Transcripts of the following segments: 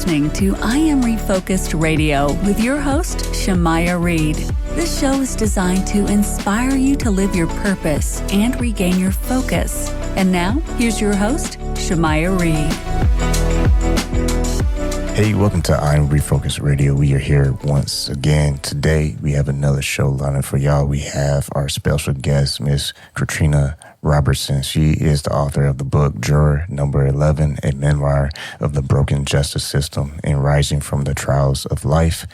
listening to I Am Refocused Radio with your host, Shamaya Reed. This show is designed to inspire you to live your purpose and regain your focus. And now, here's your host, Shamaya Reed. Hey, welcome to I Am Refocused Radio. We are here once again. Today, we have another show lined up for y'all. We have our special guest, Miss Katrina Robertson. She is the author of the book Juror number 11, a memoir of the broken justice system and rising from the trials of life.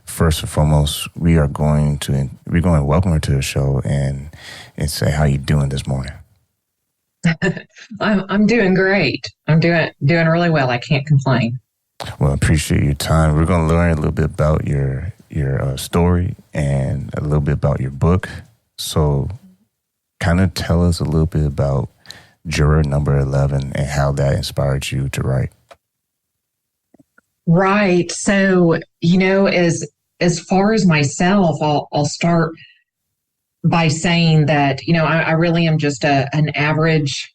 First and foremost, we're going to welcome her to the show and say how you doing this morning. I'm doing great. I'm doing really well. I can't complain. Well, I appreciate your time. We're going to learn a little bit about your story and a little bit about your book. So kind of tell us a little bit about Juror number 11 and how that inspired you to write. Right. So, as far as myself, I'll start by saying that, I really am just an average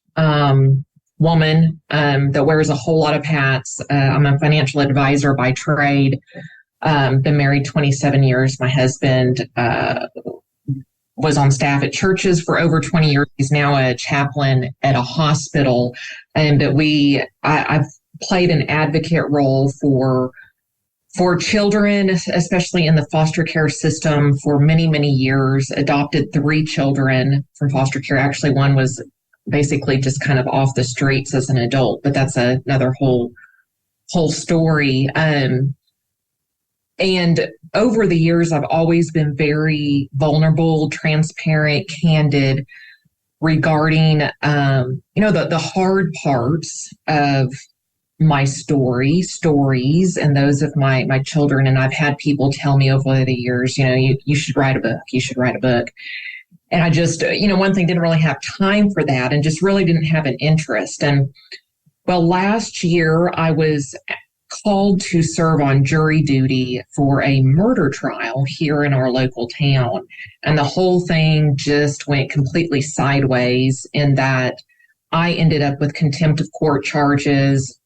woman that wears a whole lot of hats. I'm a financial advisor by trade. Been married 27 years. My husband was on staff at churches for over 20 years. He's now a chaplain at a hospital. And I've played an advocate role for children, especially in the foster care system, for many, many years. Adopted 3 children from foster care. Actually, one was basically just kind of off the streets as an adult, but that's another whole story. And over the years, I've always been very vulnerable, transparent, candid regarding, the hard parts of my stories and those of my children. And I've had people tell me over the years, you should write a book. You should write a book. And I just, one thing, didn't really have time for that and just really didn't have an interest. And well, last year I was called to serve on jury duty for a murder trial here in our local town. And the whole thing just went completely sideways in that I ended up with contempt of court charges.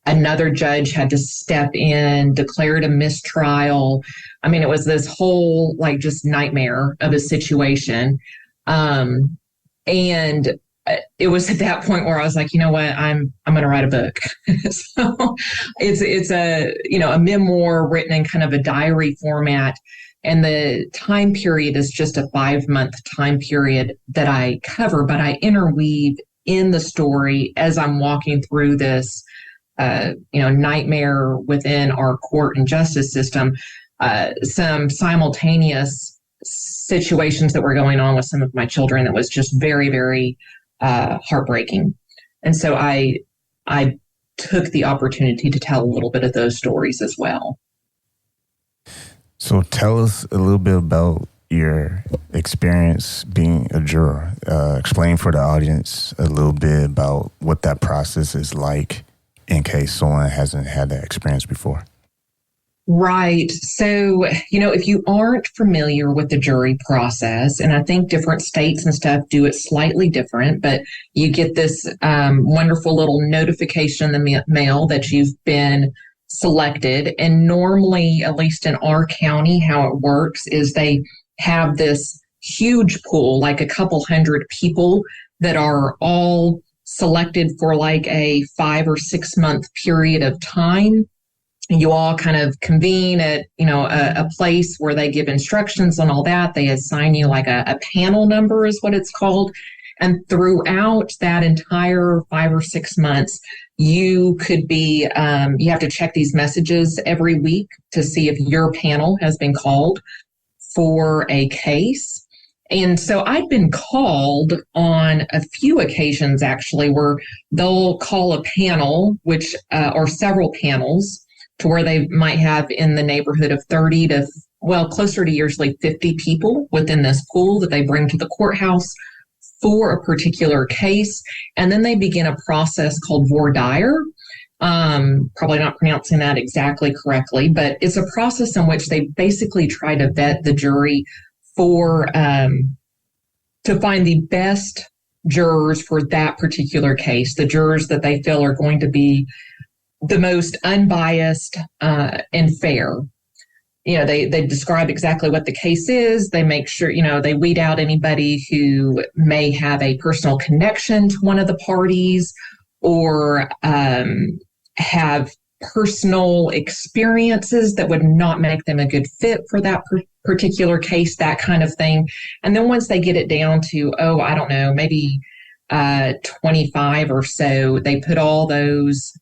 Another judge had to step in, declared a mistrial. I mean, it was this whole just nightmare of a situation. And it was at that point where I was like, you know what, I'm going to write a book. So it's a memoir written in kind of a diary format. And the time period is just a 5-month time period that I cover, but I interweave in the story as I'm walking through this, nightmare within our court and justice system, some simultaneous situations that were going on with some of my children that was just very, very heartbreaking. And so I took the opportunity to tell a little bit of those stories as well. So tell us a little bit about your experience being a juror. Explain for the audience a little bit about what that process is like in case someone hasn't had that experience before. Right. So, if you aren't familiar with the jury process, and I think different states and stuff do it slightly different, but you get this wonderful little notification in the mail that you've been selected. And normally, at least in our county, how it works is they have this huge pool, like a couple hundred people that are all selected for like a 5 or 6 month period of time. You all kind of convene at, a place where they give instructions and all that. They assign you like a panel number is what it's called. And throughout that entire 5 or 6 months, you could be, you have to check these messages every week to see if your panel has been called for a case. And so I'd been called on a few occasions, actually, where they'll call a panel, which or several panels, to where they might have in the neighborhood of 30 to, closer to usually 50 people within this pool that they bring to the courthouse for a particular case. And then they begin a process called voir dire. Probably not pronouncing that exactly correctly, but it's a process in which they basically try to vet the jury for to find the best jurors for that particular case, the jurors that they feel are going to be the most unbiased and fair. They describe exactly what the case is. They make sure, they weed out anybody who may have a personal connection to one of the parties or have personal experiences that would not make them a good fit for that particular case, that kind of thing. And then once they get it down to, I don't know, maybe 25 or so, they put all those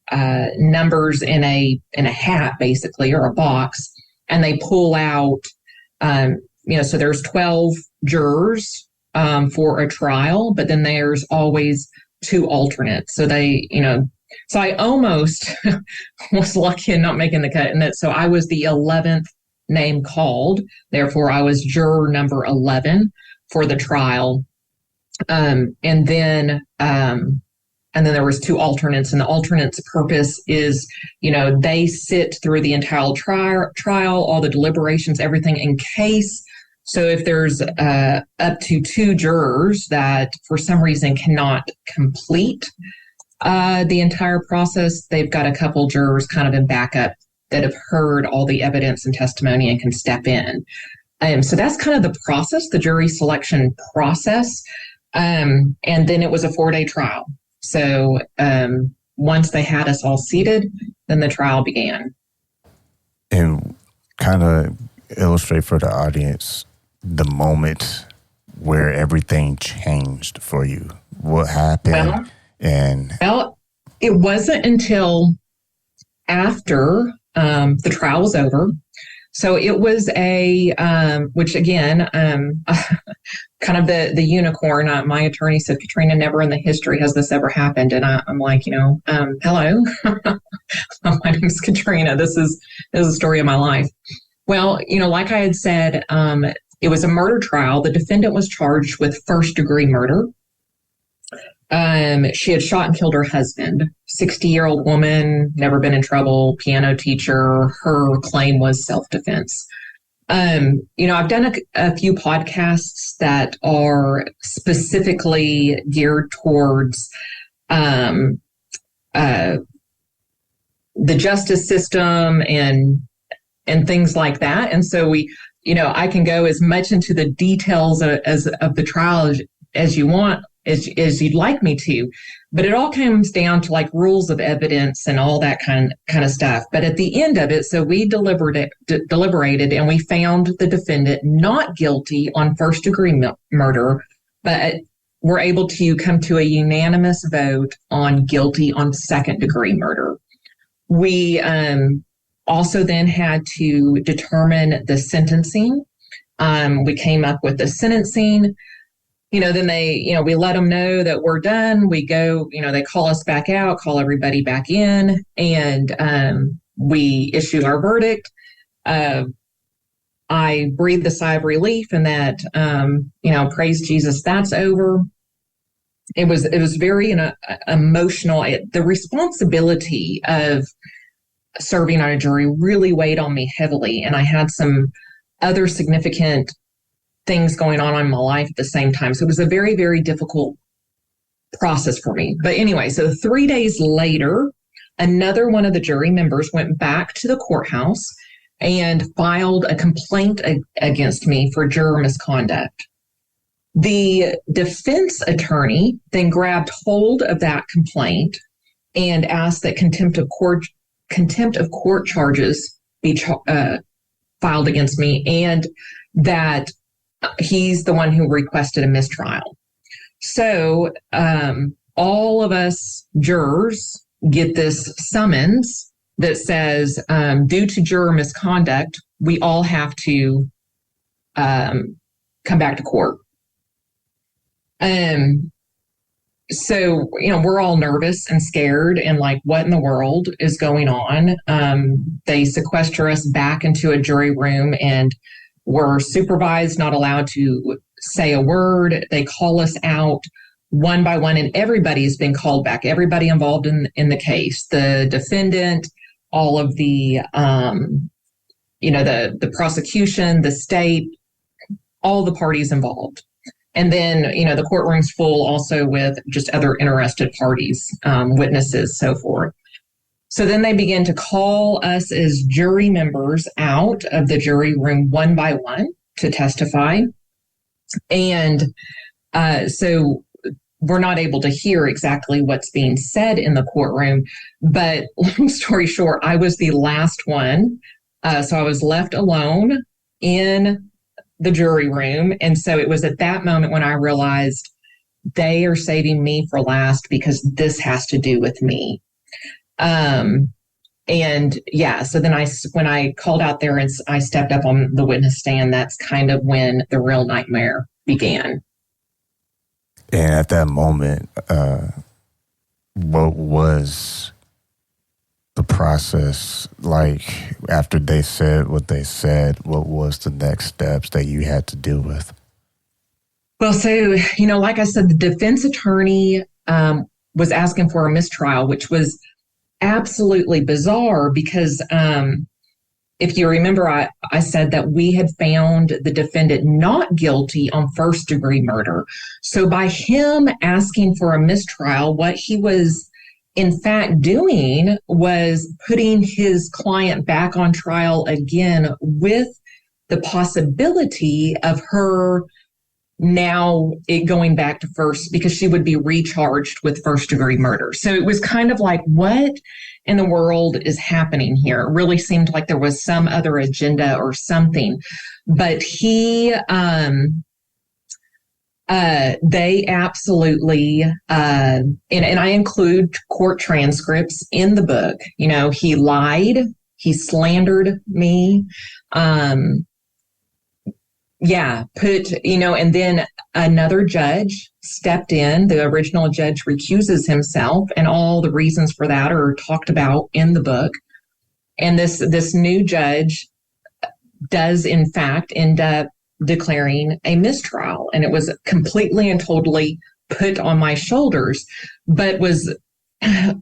numbers in a hat, basically, or a box. And they pull out, so there's 12 jurors for a trial, but then there's always 2 alternates. So so I almost was lucky in not making the cut. So I was the 11th name called. Therefore, I was juror number 11 for the trial. And then there was 2 alternates, and the alternates' purpose is, they sit through the entire trial, all the deliberations, everything in case. So if there's up to 2 jurors that for some reason cannot complete the entire process, they've got a couple jurors kind of in backup that have heard all the evidence and testimony and can step in. So that's kind of the process, the jury selection process. And then it was a 4-day trial. So once they had us all seated, then the trial began. And kind of illustrate for the audience the moment where everything changed for you. What happened? Well, it wasn't until after the trial was over. So it was which again, kind of the unicorn. My attorney said, Katrina, never in the history has this ever happened. And I'm like, hello, my name is Katrina. This is the story of my life. Well, like I had said, it was a murder trial. The defendant was charged with first-degree murder. She had shot and killed her husband, 60-year-old woman, never been in trouble, piano teacher. Her claim was self-defense. I've done a few podcasts that are specifically geared towards the justice system and things like that. And so I can go as much into the details of the trial as you want, as you'd like me to, but it all comes down to like rules of evidence and all that kind of stuff. But at the end of it, so we deliberated and we found the defendant not guilty on first-degree murder, but were able to come to a unanimous vote on guilty on second-degree murder. We also then had to determine the sentencing. We came up with the sentencing. Then we let them know that we're done. We go, they call us back out, call everybody back in, and we issue our verdict. I breathed a sigh of relief and that, praise Jesus, that's over. It was very emotional. The responsibility of serving on a jury really weighed on me heavily, and I had some other significant things going on in my life at the same time. So it was a very, very difficult process for me. But anyway, so 3 days later, another one of the jury members went back to the courthouse and filed a complaint against me for juror misconduct. The defense attorney then grabbed hold of that complaint and asked that contempt of court charges be filed against me, and that he's the one who requested a mistrial. So all of us jurors get this summons that says, due to juror misconduct, we all have to come back to court. So, we're all nervous and scared and like, what in the world is going on? They sequester us back into a jury room and we're supervised, not allowed to say a word. They call us out one by one, and everybody's been called back. Everybody involved in the case, the defendant, all of the, the prosecution, the state, all the parties involved. And then, the courtroom's full also with just other interested parties, witnesses, so forth. So then they began to call us as jury members out of the jury room one by one to testify. And so we're not able to hear exactly what's being said in the courtroom. But long story short, I was the last one. So I was left alone in the jury room. And so it was at that moment when I realized they are saving me for last because this has to do with me. And yeah, so then when I called out there and I stepped up on the witness stand, that's kind of when the real nightmare began. And at that moment, what was the process like after they said what they said? What was the next steps that you had to deal with? Well, so, like I said, the defense attorney was asking for a mistrial, which was absolutely bizarre because if you remember, I said that we had found the defendant not guilty on first-degree murder. So by him asking for a mistrial, what he was in fact doing was putting his client back on trial again with the possibility of her now it going back to first, because she would be recharged with first-degree murder. So it was kind of like, what in the world is happening here? It really seemed like there was some other agenda or something. But they absolutely, and I include court transcripts in the book. He lied, he slandered me. And then another judge stepped in. The original judge recuses himself, and all the reasons for that are talked about in the book. And this new judge does, in fact, end up declaring a mistrial. And it was completely and totally put on my shoulders, but was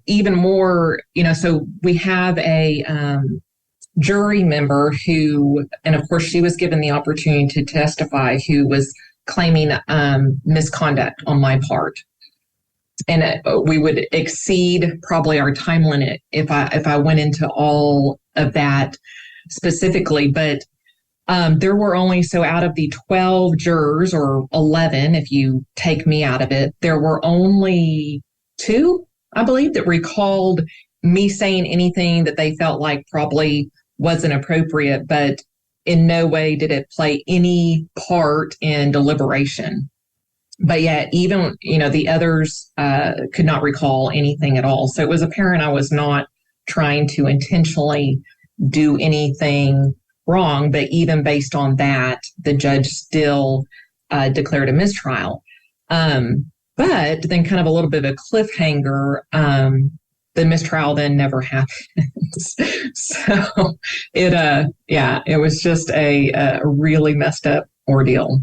even more, so we have a jury member who, and of course she was given the opportunity to testify, who was claiming misconduct on my part. And we would exceed probably our time limit if I went into all of that specifically. But there were only, so out of the 12 jurors, or 11 if you take me out of it, there were only 2, I believe, that recalled me saying anything that they felt like probably wasn't appropriate, but in no way did it play any part in deliberation. But yet, even, the others could not recall anything at all. So it was apparent I was not trying to intentionally do anything wrong. But even based on that, the judge still declared a mistrial. But then, kind of a little bit of a cliffhanger, the mistrial then never happens. So it was just a really messed up ordeal.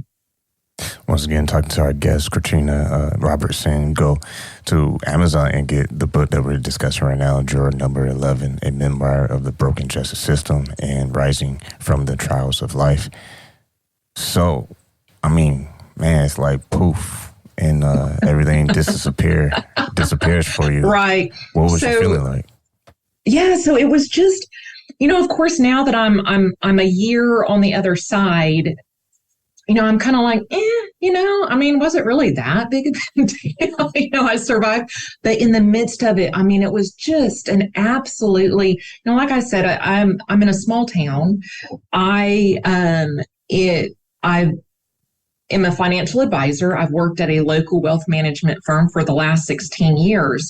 Once again, talking to our guest, Katrina Robertson. Go to Amazon and get the book that we're discussing right now, Juror number 11, A Memoir of the Broken Justice System and Rising from the Trials of Life. So, it's like poof, and everything disappears for you. Right. What was you feeling like? Yeah, so it was just, of course, now that I'm a year on the other side, I'm kind of like, was it really that big of a deal? I survived. But in the midst of it, it was just an absolutely, like I said, I'm in a small town. I am a financial advisor. I've worked at a local wealth management firm for the last 16 years.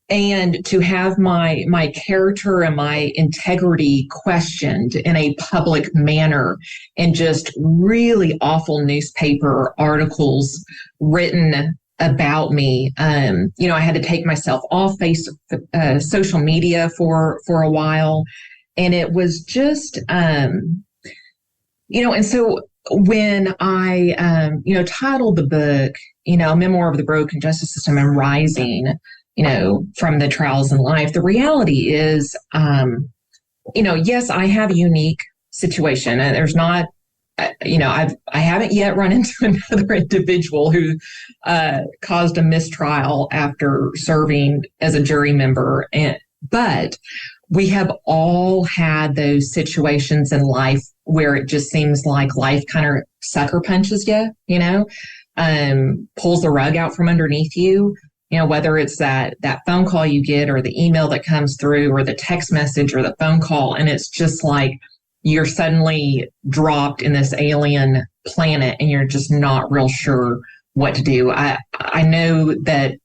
And to have my character and my integrity questioned in a public manner, and just really awful newspaper articles written about me. I had to take myself off social media for a while. And it was just, and so when I, titled the book, Memoir of the Broken Justice System and Rising, from the trials in life, the reality is, yes, I have a unique situation, and there's not, I haven't yet run into another individual who caused a mistrial after serving as a jury member. But we have all had those situations in life where it just seems like life kind of sucker punches you, pulls the rug out from underneath you, whether it's that phone call you get or the email that comes through or the text message or the phone call. And it's just like you're suddenly dropped in this alien planet and you're just not real sure what to do. I know that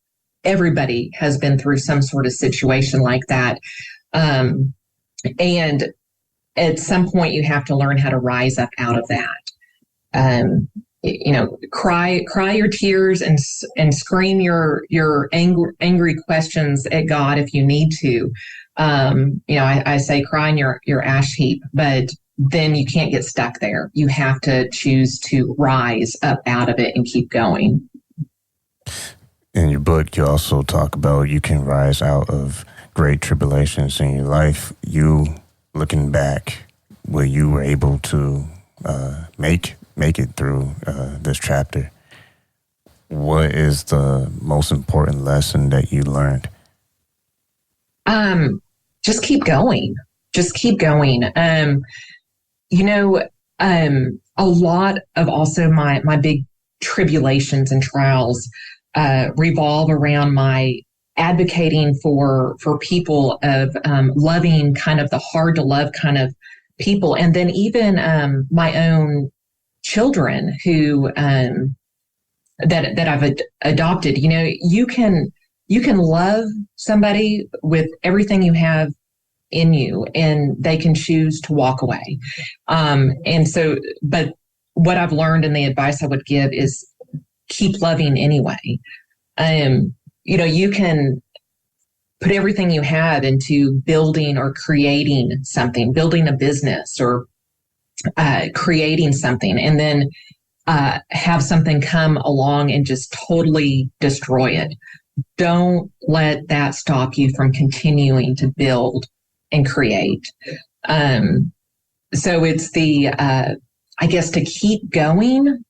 everybody has been through some sort of situation like that. And at some point you have to learn how to rise up out of that. Cry your tears and scream your angry questions at God if you need to. I say cry in your ash heap, but then you can't get stuck there. You have to choose to rise up out of it and keep going. In your book, you also talk about you can rise out of great tribulations in your life. You, looking back, where you were able to make it through this chapter, what is the most important lesson that you learned? Just keep going. Just keep going. A lot of also my big tribulations and trials revolve around my advocating for people of loving kind of the hard to love kind of people. And then even my own children who that I've adopted. You can love somebody with everything you have in you, and they can choose to walk away. But what I've learned and the advice I would give is keep loving anyway. You can put everything you have into building or creating something, building a business or creating something, and then have something come along and just totally destroy it. Don't let that stop you from continuing to build and create. So it's I guess to keep going,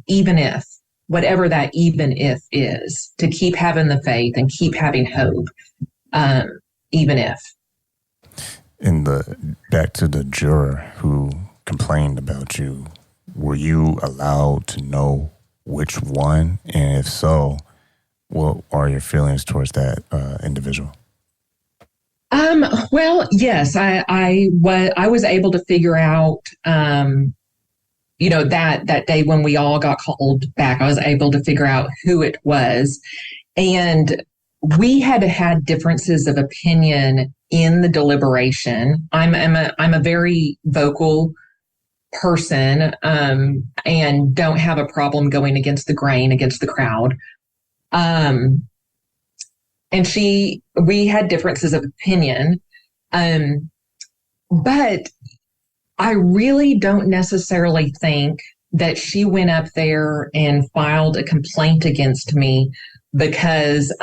even if, whatever that even if is, to keep having the faith and keep having hope, even if. Back to the juror who complained about you, were you allowed to know which one? And if so, what are your feelings towards that individual? Well, yes, I was able to figure out, that day when we all got called back, I was able to figure out who it was. And we had differences of opinion in the deliberation. I'm a very vocal person, and don't have a problem going against the grain, against the crowd. And we had differences of opinion. But I really don't necessarily think that she went up there and filed a complaint against me because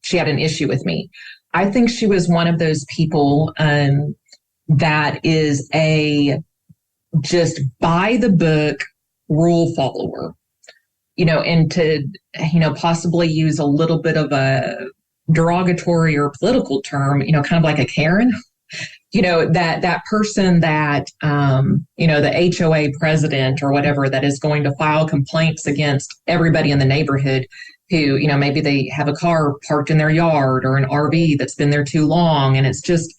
she had an issue with me. I think she was one of those people that is a just by the book rule follower, and to, possibly use a little bit of a derogatory or political term, kind of like a Karen. That person that, the HOA president or whatever that is going to file complaints against everybody in the neighborhood who, maybe they have a car parked in their yard or an RV that's been there too long. And it's just,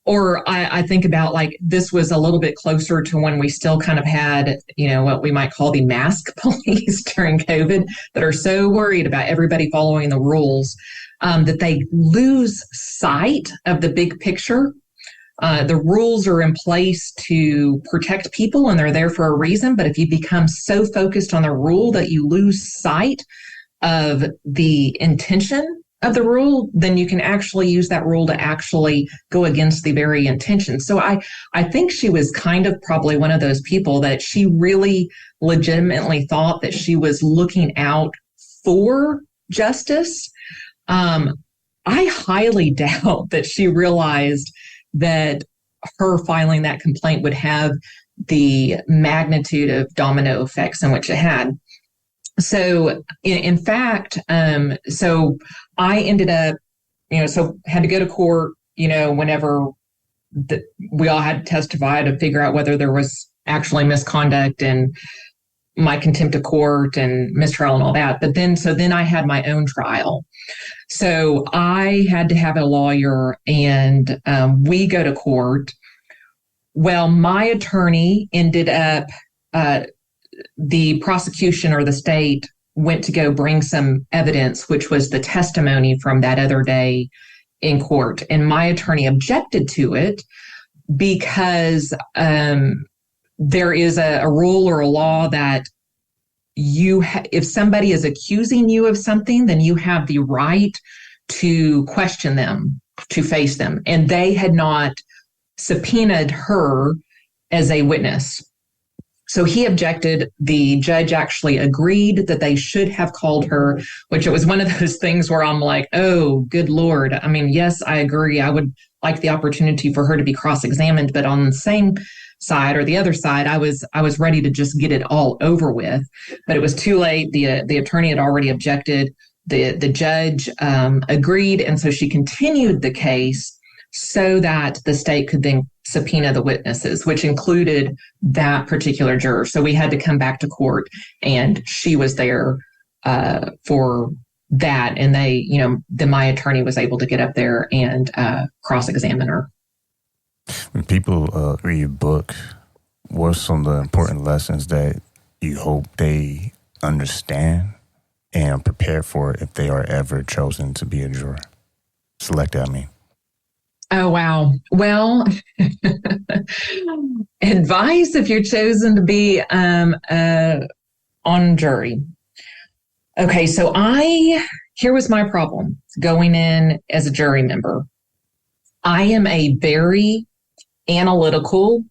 or I think about like, this was a little bit closer to when we still kind of had, what we might call the mask police during COVID that are so worried about everybody following the rules. That they lose sight of the big picture. The rules are in place to protect people and they're there for a reason. But if you become so focused on the rule that you lose sight of the intention of the rule, then you can actually use that rule to actually go against the very intention. So I think she was kind of probably one of those people that she really legitimately thought that she was looking out for justice. I highly doubt that she realized that her filing that complaint would have the magnitude of domino effects in which it had. So in fact, so I ended up so had to go to court, whenever we all had to testify to figure out whether there was actually misconduct and my contempt of court and mistrial and all that. But then I had my own trial. So I had to have a lawyer, and we go to court. Well, my attorney ended up, the prosecution or the state went to go bring some evidence, which was the testimony from that other day in court. And my attorney objected to it because there is a rule or a law that if somebody is accusing you of something, then you have the right to question them, to face them. And they had not subpoenaed her as a witness. So he objected. The judge actually agreed that they should have called her, which it was one of those things where I'm like, oh, good Lord. I mean, yes, I agree. I would like the opportunity for her to be cross-examined, but on the same side or the other side, I was ready to just get it all over with, but it was too late. The attorney had already objected. The judge agreed, and so she continued the case so that the state could then subpoena the witnesses, which included that particular juror. So we had to come back to court, and she was there for that. And then my attorney was able to get up there and cross-examine her. When people read your book, what are some of the important lessons that you hope they understand and are prepared for if they are ever chosen to be a juror? Selected, I mean. Oh, wow. Well, advice if you're chosen to be on jury. Okay, so here was my problem going in as a jury member. I am a very analytical,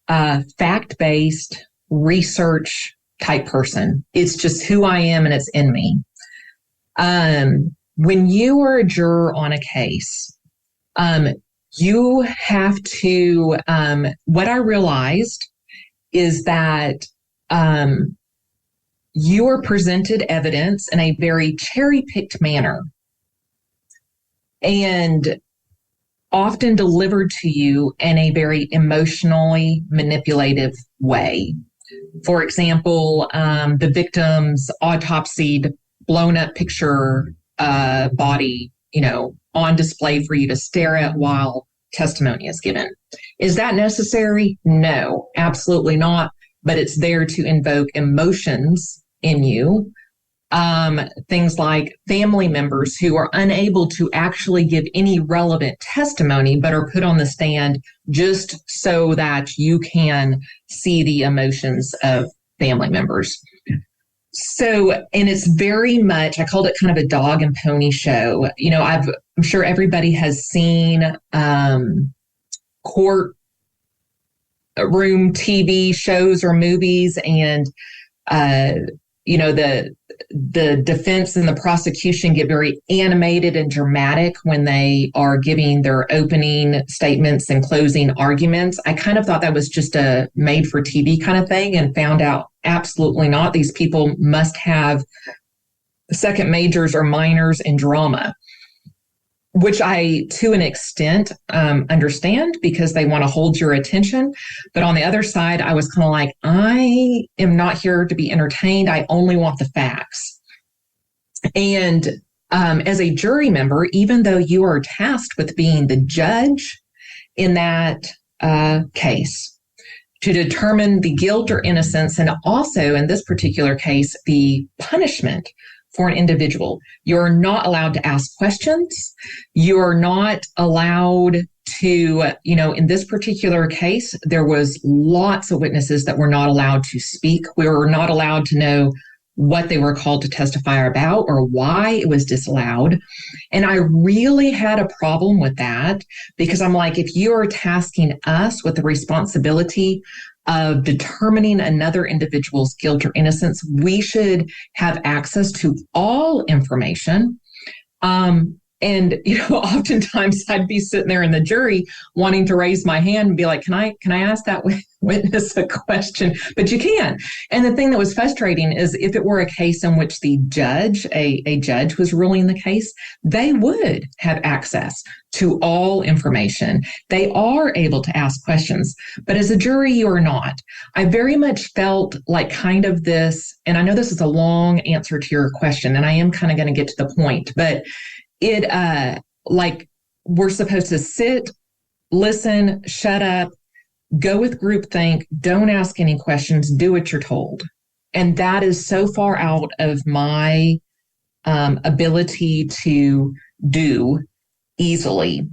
fact-based, research type person. It's just who I am, and it's in me. When you are a juror on a case, you have to, what I realized is that you are presented evidence in a very cherry-picked manner and often delivered to you in a very emotionally manipulative way. For example, the victim's autopsied, blown up picture body, on display for you to stare at while testimony is given. Is that necessary? No, absolutely not. But it's there to invoke emotions in you. Things like family members who are unable to actually give any relevant testimony, but are put on the stand just so that you can see the emotions of family members. So, and it's very much, I called it kind of a dog and pony show. I'm sure everybody has seen court room TV shows or movies, and the defense and the prosecution get very animated and dramatic when they are giving their opening statements and closing arguments. I kind of thought that was just a made for TV kind of thing, and found out absolutely not. These people must have second majors or minors in drama, which I, to an extent, understand, because they want to hold your attention. But on the other side, I was kind of like, I am not here to be entertained. I only want the facts. And as a jury member, even though you are tasked with being the judge in that case, to determine the guilt or innocence, and also in this particular case, the punishment for an individual. You're not allowed to ask questions. You're not allowed to, in this particular case, there was lots of witnesses that were not allowed to speak. We were not allowed to know what they were called to testify about or why it was disallowed. And I really had a problem with that, because I'm like, if you are tasking us with the responsibility of determining another individual's guilt or innocence, we should have access to all information. And, oftentimes I'd be sitting there in the jury wanting to raise my hand and be like, can I ask that witness a question? But you can't. And the thing that was frustrating is if it were a case in which the judge, a judge was ruling the case, they would have access to all information. They are able to ask questions. But as a jury, you are not. I very much felt like kind of this, and I know this is a long answer to your question, and I am kind of going to get to the point, but it, like we're supposed to sit, listen, shut up, go with groupthink, don't ask any questions, do what you're told. And that is so far out of my ability to do easily.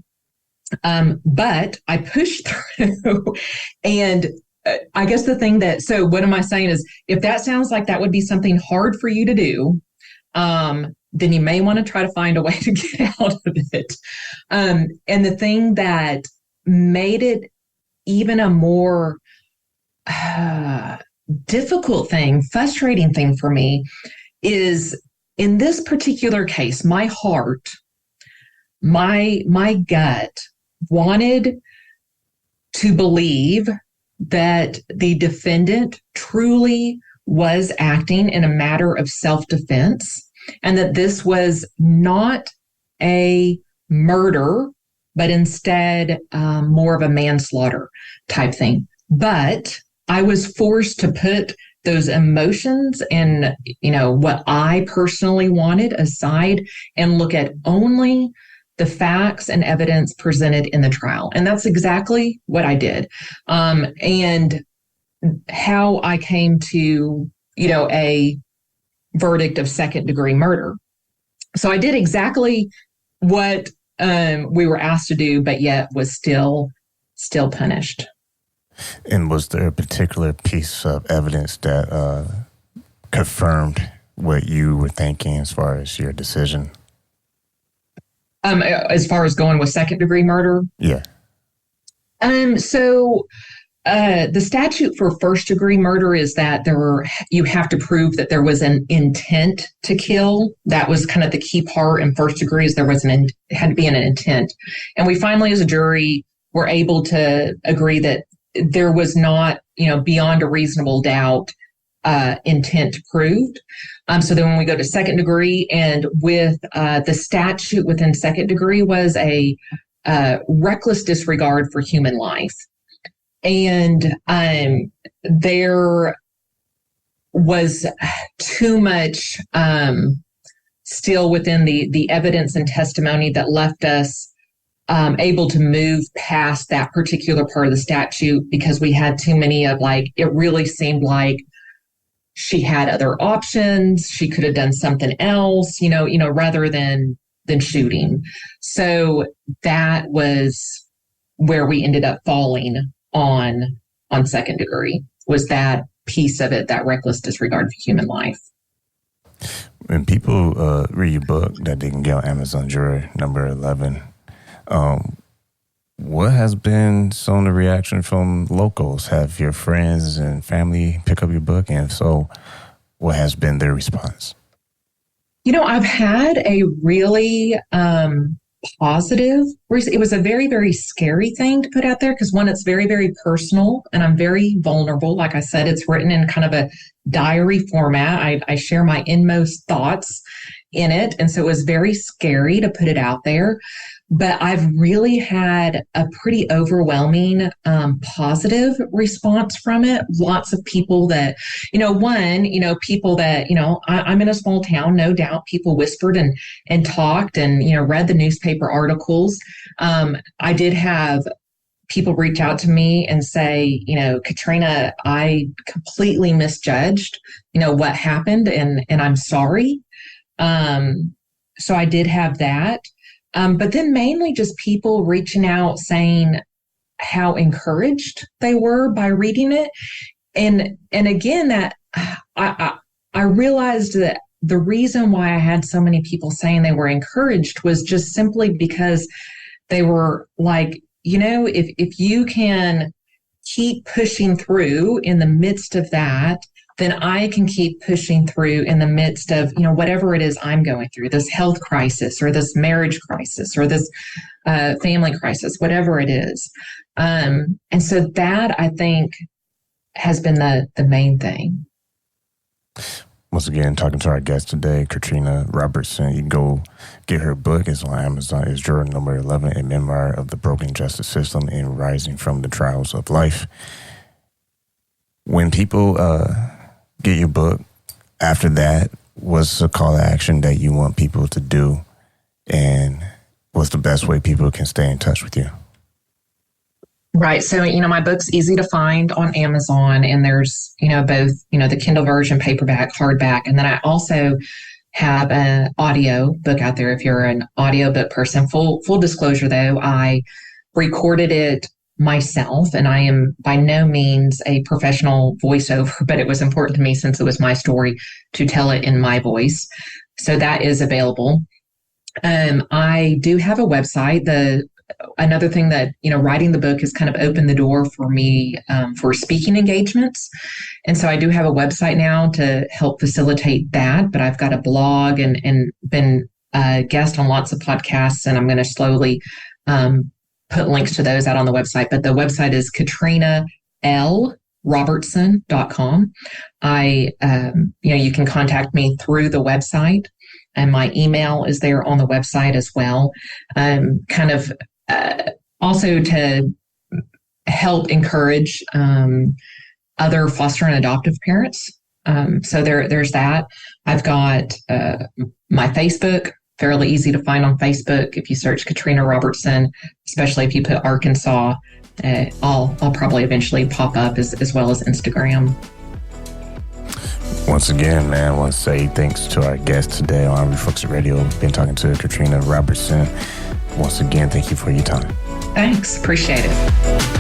But I pushed through. And I guess so what am I saying is, if that sounds like that would be something hard for you to do, then you may want to try to find a way to get out of it. And the thing that made it even a more difficult thing, frustrating thing for me is in this particular case, my heart, my gut wanted to believe that the defendant truly was acting in a matter of self-defense, and that this was not a murder, but instead more of a manslaughter type thing. But I was forced to put those emotions and, what I personally wanted aside and look at only the facts and evidence presented in the trial. And that's exactly what I did. And how I came to, a verdict of second-degree murder. So I did exactly what we were asked to do, but yet was still punished. And was there a particular piece of evidence that confirmed what you were thinking as far as your decision? As far as going with second-degree murder? Yeah. So the statute for first-degree murder is that you have to prove that there was an intent to kill. That was kind of the key part in first degree, is had to be an intent. And we finally, as a jury, were able to agree that there was not, beyond a reasonable doubt, intent proved. So then when we go to second degree, and with the statute within second degree was a reckless disregard for human life. And there was too much still within the evidence and testimony that left us able to move past that particular part of the statute, because we had too many of it really seemed like she had other options. She could have done something else, rather than shooting. So that was where we ended up falling on second degree, was that piece of it, that reckless disregard for human life. When people read your book that they can get on Amazon, Juror number 11, what has been some of the reaction from locals? Have your friends and family pick up your book? And if so, what has been their response? I've had a really positive. It was a very, very scary thing to put out there because, one, it's very, very personal, and I'm very vulnerable. Like I said, it's written in kind of a diary format. I share my inmost thoughts in it, and so it was very scary to put it out there. But I've really had a pretty overwhelming positive response from it. Lots of people that, people that, I'm in a small town, no doubt. People whispered and talked and, read the newspaper articles. I did have people reach out to me and say, Katrina, I completely misjudged, what happened, and I'm sorry. So I did have that. But then mainly just people reaching out saying how encouraged they were by reading it. And again, that I realized that the reason why I had so many people saying they were encouraged was just simply because they were like, if you can keep pushing through in the midst of that, then I can keep pushing through in the midst of, whatever it is I'm going through, this health crisis or this marriage crisis or this family crisis, whatever it is. And so that, I think, has been the main thing. Once again, talking to our guest today, Katrina Robertson. You can go get her book. It's on Amazon. It's Juror number 11, A Memoir of the Broken Justice System and Rising from the Trials of Life. When people get your book, after that, what's the call to action that you want people to do? And what's the best way people can stay in touch with you? Right. So, my book's easy to find on Amazon, and there's, both, the Kindle version, paperback, hardback. And then I also have an audio book out there if you're an audiobook person. Full disclosure, though, I recorded it myself, and I am by no means a professional voiceover, but it was important to me, since it was my story, to tell it in my voice. So that is available. I do have a website. Another thing that, writing the book has kind of opened the door for me for speaking engagements. And so I do have a website now to help facilitate that, but I've got a blog and been a guest on lots of podcasts, and I'm going to slowly put links to those out on the website. But the website is KatrinaLRobertson.com. You can contact me through the website, and my email is there on the website as well. Also to help encourage other foster and adoptive parents. So there's that. I've got my Facebook, fairly easy to find on Facebook. If you search Katrina Robertson, especially if you put Arkansas, I'll probably eventually pop up, as well as Instagram. Once again, man, I want to say thanks to our guest today on Refocus Radio. We've been talking to Katrina Robertson. Once again, thank you for your time. Thanks. Appreciate it.